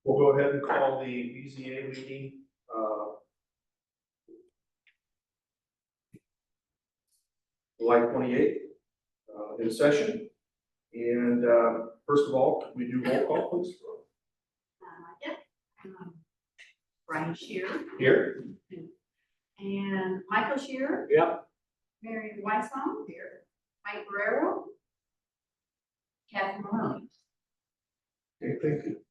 We'll go ahead and call the BZA meeting, July 28th, in session. And, first of all, could we do roll call, please? Yep. Brian Shearer Here. and Michael Shearer, Yep. Mary Weissbaum here, Mike Guerrero, Kathy Maloney. Okay, thank you.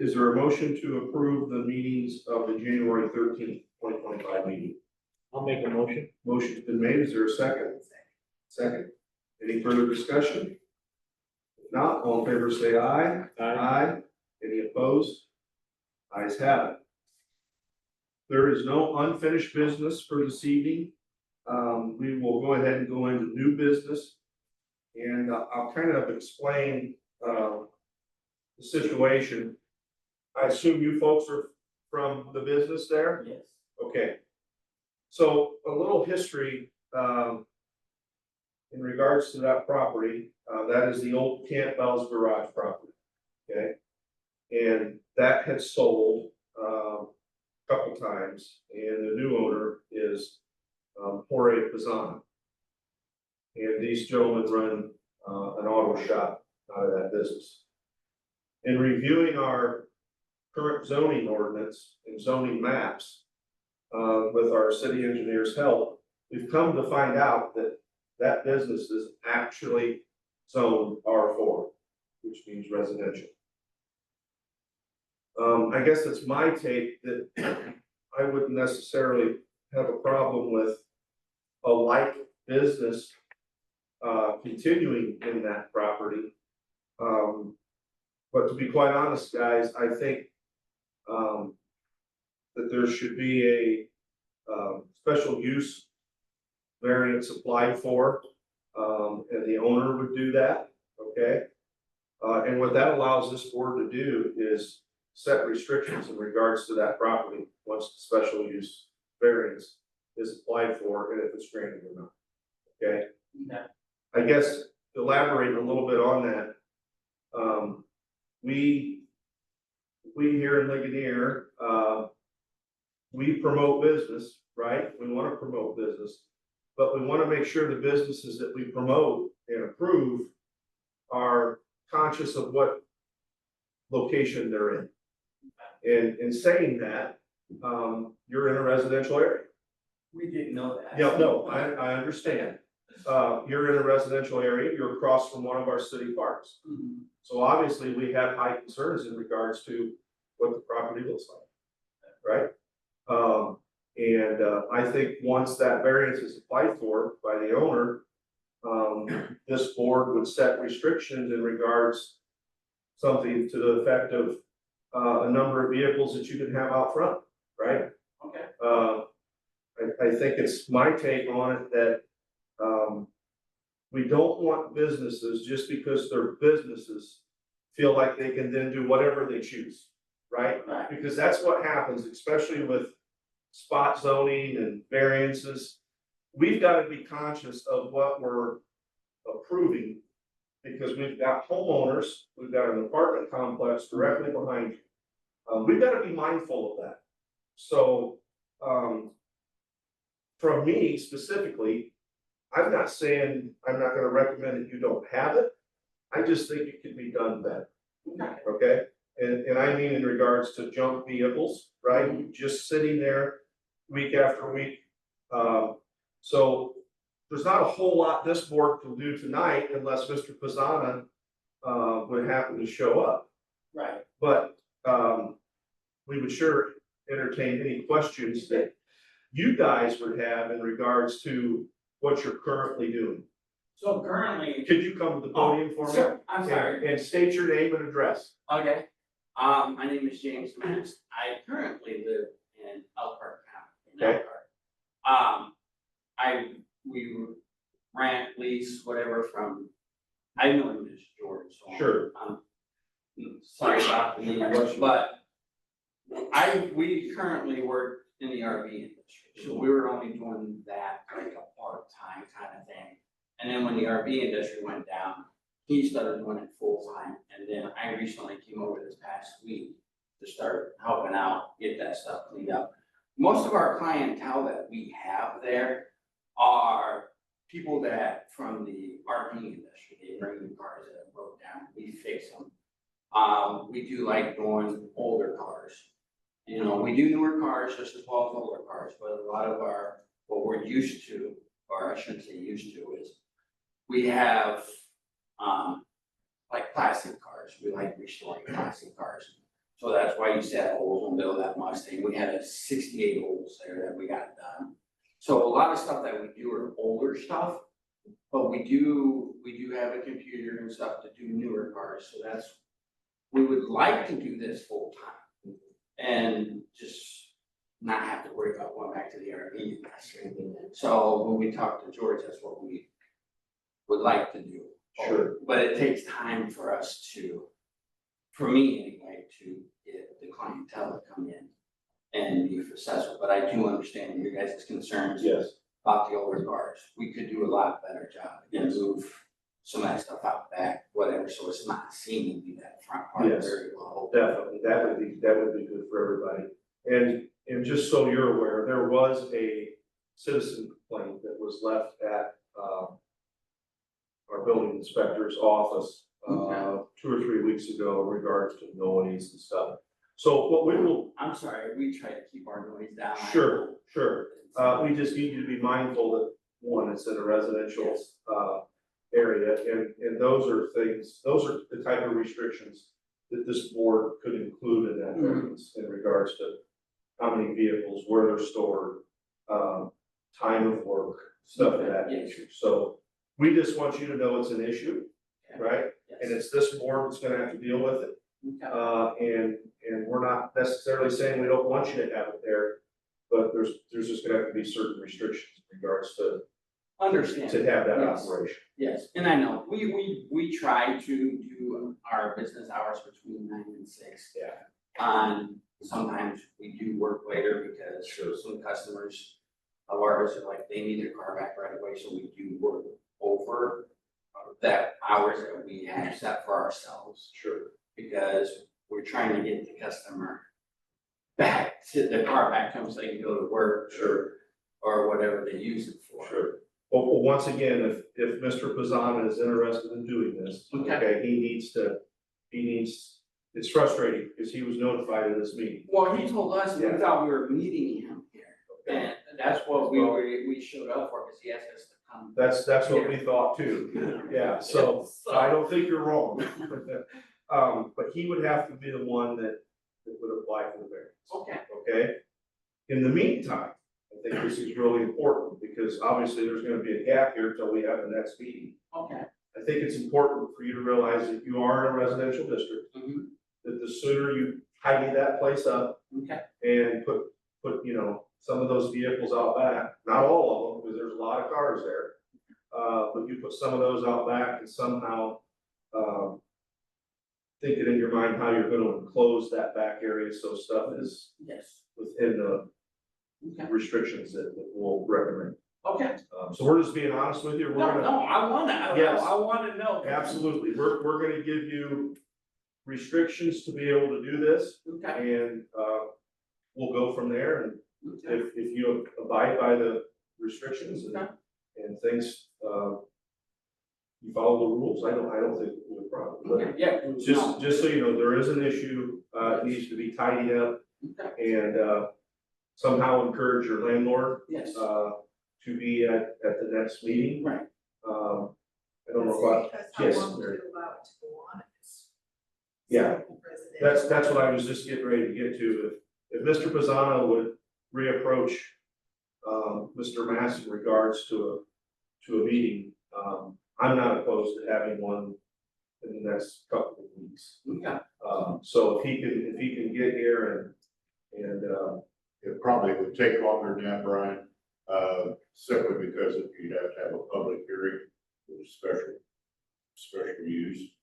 Is there a motion to approve the meetings of the January 13th, 2025 meeting? I'll make a motion. Motion's been made. Is there a second? Second. Any further discussion? If not, all in favor say aye. Aye. Any opposed? Ayes have it. There is no unfinished business for this evening. We will go ahead and go into new business. And I'll kind of explain the situation. I assume you folks are from the business there? Yes. Okay. So a little history in regards to that property. That is the old Campbell's garage property. Okay. And that had sold a couple times, and the new owner is Jorge Pizana. And these gentlemen run an auto shop out of that business. In reviewing our current zoning ordinance and zoning maps, with our city engineer's help, we've come to find out that that business is actually zoned R4, which means residential. I guess it's my take that I wouldn't necessarily have a problem with a like business continuing in that property. But to be quite honest, guys, I think that there should be a special use variance applied for, and the owner would do that, okay? And what that allows this board to do is set restrictions in regards to that property once the special use variance is applied for and if it's granted or not, okay? Okay. I guess elaborating a little bit on that, we here in Ligonier, we promote business, right? We want to promote business, but we want to make sure the businesses that we promote and approve are conscious of what location they're in. And in saying that, you're in a residential area. We didn't know that. Yeah, no, I understand. You're in a residential area, you're across from one of our city parks. Mhm. So obviously, we have high concerns in regards to what the property looks like, right? And I think once that variance is applied for by the owner, this board would set restrictions in regards something to the effect of a number of vehicles that you can have out front, right? Okay. I think it's my take on it that we don't want businesses, just because they're businesses, feel like they can then do whatever they choose, right? Right. Because that's what happens, especially with spot zoning and variances. We've got to be conscious of what we're approving, because we've got homeowners, we've got an apartment complex directly behind you. We've got to be mindful of that. So, from me specifically, I'm not saying I'm not gonna recommend that you don't have it. I just think it can be done better, okay? And I mean in regards to junk vehicles, right? Just sitting there week after week. So there's not a whole lot this board can do tonight unless Mr. Pizana would happen to show up. Right. But we would sure entertain any questions that you guys would have in regards to what you're currently doing. So currently. Could you come to the podium for me? Sure, I'm sorry. And state your name and address. Okay. My name is James Mast. I currently live in Elk Park County. Okay. We rent, lease, whatever from, I know him as George, so. Sure. Sorry about the name, but we currently work in the RV industry, so we were only doing that like a part-time kind of thing. And then when the RV industry went down, he started doing it full time, and then I recently came over this past week to start helping out, get that stuff cleaned up. Most of our clientele that we have there are people that from the RV industry, they bring in cars that broke down, we fix them. We do like doing older cars. You know, we do newer cars just as well as older cars, but a lot of what we're used to, or I shouldn't say used to, is we have, like plastic cars, we like restoring plastic cars. So that's why you said holes in the middle of that Mustang, we had 68 holes there that we got done. So a lot of stuff that we do are older stuff, but we do have a computer and stuff to do newer cars, so we would like to do this full time. And just not have to worry about going back to the RV industry. So when we talked to George, that's what we would like to do. Sure. But it takes time for us for me anyway, to get the clientele to come in and be successful. But I do understand your guys' concerns Yes, about the older cars. We could do a lot better job and move some of that stuff out back, whatever, so it's not seen to be that front part Yes. very well. definitely, that would be good for everybody. And just so you're aware, there was a citizen complaint that was left at, our building inspector's office, Okay. 2 or 3 weeks ago in regards to noise and stuff. So what we will, I'm sorry, we try to keep our noise down. sure, we just need you to be mindful that, one, it's in a residential, Yes. area, and those are the type of restrictions that this board could include in that ordinance in regards to how many vehicles, where they're stored, time of work, stuff of that Yes. nature. So we just want you to know it's an issue, right? Yes. And it's this board that's gonna have to deal with it. Okay. And we're not necessarily saying we don't want you to have it there, but there's just gonna have to be certain restrictions in regards to Understand. have that Yes. operation. Yes, and I know, we try to do our business hours between 9 and 6. Yeah. Sometimes we do work later because some customers of ours are like, they need their car back right away, so we do work over that hours that we have set for ourselves. Sure. Because we're trying to get the customer back to the car back home so they can go to work. Sure. Or whatever they use it for. Sure. Well, once again, if Mr. Pizzana is interested in doing this, okay, it's frustrating because he was notified of this meeting. Well, he told us, we Yeah. thought we were meeting him here, Okay. and that's what we showed up for, because he asked us to come. That's what we thought too. Yeah, so I don't think you're wrong. But he would have to be the one that would apply for the variance. Okay. Okay? In the meantime, I think this is really important because obviously there's gonna be a gap here until we have the next meeting. Okay. I think it's important for you to realize that you are in a residential district, Mhm. that the sooner you tidy that place up Okay. and put, some of those vehicles out back, not all of them, because there's a lot of cars there. But you put some of those out back and somehow, thinking in your mind how you're gonna enclose that back area so stuff is Yes. within the Okay. restrictions that we'll recommend. Okay. So we're just being honest with you, we're No, gonna. I wanna, Yes. I wanna know. Absolutely, we're gonna give you restrictions to be able to do this, Okay. and, we'll go from there, and Okay. if you abide by the restrictions Okay. and things, you follow the rules, I don't think we have a problem. But Okay, yeah. just so you know, there is an issue, it needs to be tidied up, Okay. and, somehow encourage your landlord, Yes. to be at the next meeting. Right. I don't know about, Because how yes, long Mary. to allow it to go on if it's. Yeah, residential. that's what I was just getting ready to get to. If Mr. Pizzano would reapproach, Mr. Mass in regards to a meeting, I'm not opposed to having one in the next couple of weeks. Okay. So if he can get here and, It probably would take longer than that, Brian, simply because you'd have to have a public hearing with special use.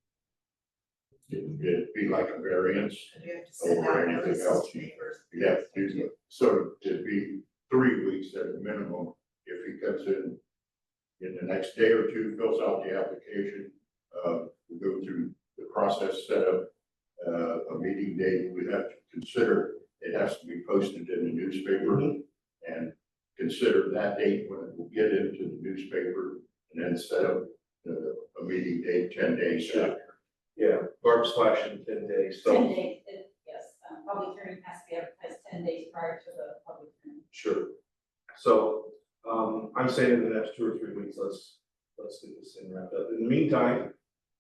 It'd be like a variance, And you have to send Over out anything notices else. to neighbors. you'd have to do that. So it'd be 3 weeks at a minimum if he comes in the next day or two, fills out the application, we go through the process, set up, a meeting date, we have to consider, it has to be posted in the newspaper. And consider that date when it will get into the newspaper, and then set up a meeting date 10 days after. Yeah, Barb's flashing 10 days, 10 so, days, yes, public hearing has to be advertised 10 days prior to the public hearing. sure. So, I'm saying in the next 2 or 3 weeks, let's get this thing wrapped up. In the meantime,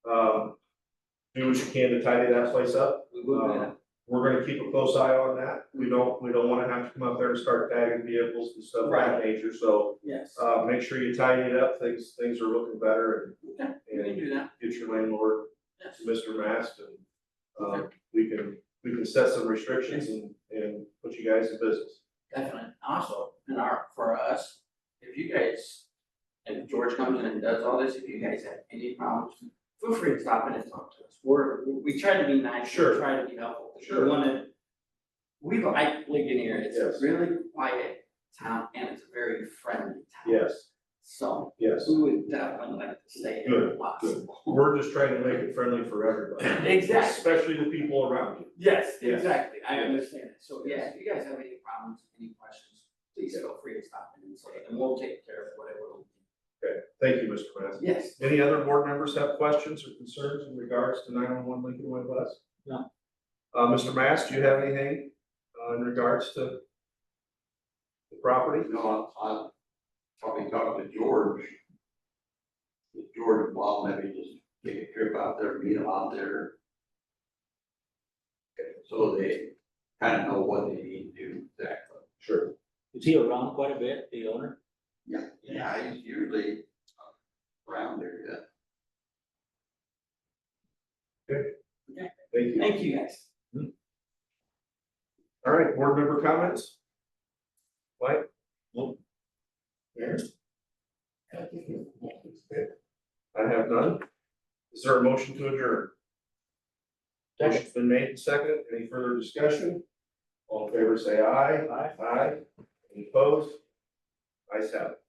do what you can to tidy that place up. We will do that. We're gonna keep a close eye on that. We don't wanna have to come up there and start tagging vehicles and stuff of that nature, so, Yes. make sure you tidy it up. Things are looking better Okay, we can and do that. get your landlord, Yes. Mr. Mast, and, we can set some restrictions and put you guys in business. Definitely. Also, for us, if you guys, and George comes in and does all this, if you guys have any problems, feel free to stop in and talk to us. We try to be nice, Sure. we try to be helpful. Sure. We like Ligonier, it's a Yes. really quiet town and it's a very friendly town. Yes, So yes. we would definitely like to stay Good, if possible. We're just trying to make it friendly for everybody. Exactly. Especially the people around you. Yes, Yes. exactly, I Yes. understand it, so yeah, if you guys have any problems, any questions, please feel free to stop in and say, and we'll take care of whatever we Okay, thank you, Mr. Mast. can. Yes. Any other board members have questions or concerns in regards to 911 Lincoln Way West? No. Mr. Mast, do you have anything, in regards to the property? No, I'll probably talk to George. If George and Bob, maybe just take a trip out there, meet them out there. So they kind of know what they need to do exactly. Sure. Is he around quite a bit, the owner? Yeah, he's usually around there, yeah. Thank you. Thank you, guys. All right, board member comments? Mike? Aaron? I have none. Is there a motion to adjourn? Motion's been made and seconded. Any further discussion? All in favor, say aye. Aye. Aye. Any opposed? Ayes have it.